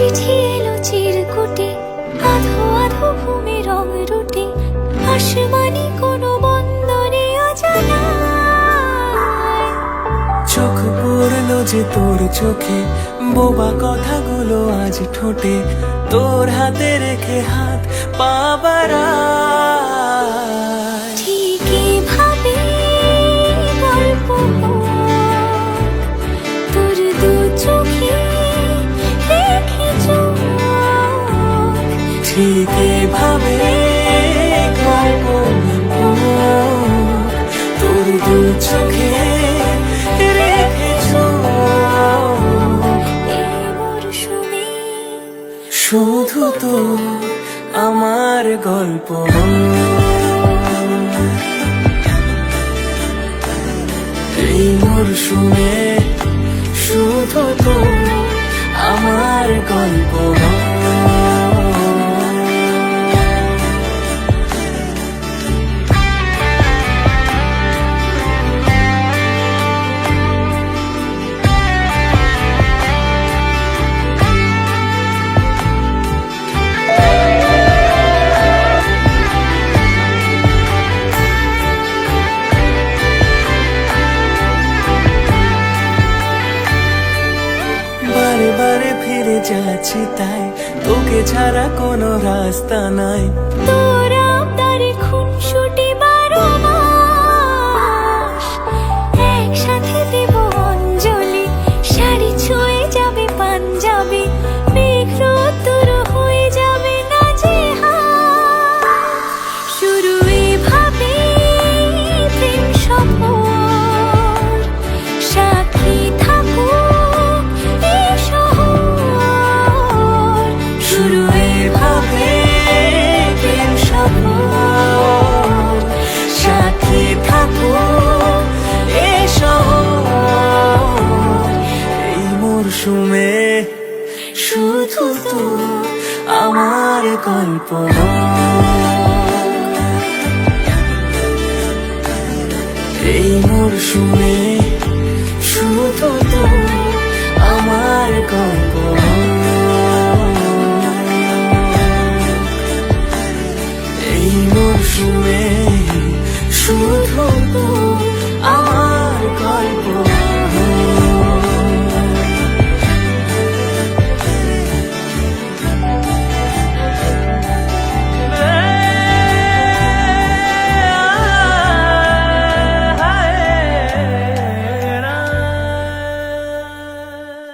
চিঠি এলো চিরকুটে, আধো আধো ঘুমে রং রুটে, আসমানি কোনো বন্দরে অজানায়। চোখ পড়লো যে তোর চোখে, বোবা কথাগুলো আজ ঠোঁটে, তোর হাতে রেখে হাত পা বাড়ায়। ঠিক এভাবে গল্প হোক, তোর দু চোখে রেখে চোখ। ঠিক এভাবে গল্প হোক, তোর দু চোখে রেখে চোখ। এই মরশুমে শুধু তো আমার গল্প এই মরশুমে, শুধু তো আমার গল্প। বারে বারে ফিরে যাচ্ছি তাই, তোকে ছাড়া কোনো রাস্তা নাই। তোর আবদারে খুনসুটি 12 মাস, একসাথে দেব অঞ্জলি, শাড়ি ছুঁয়ে যাবে পাঞ্জাবি, মেঘ রোদ্দুর হয়ে যাবে নাজেহাল। শুরু এভাবে প্রেম সফর, সাথী থাকুক এই শহর। শুরু এভাবে প্রেম সফর, সাথী থাকুক এ শহর। এই মরশুমে শুধু তো আমার গল্প। এই মরশুমে শুধু তো আমার গল্প। এই মরশুমে শুধু তো আমার গল্প।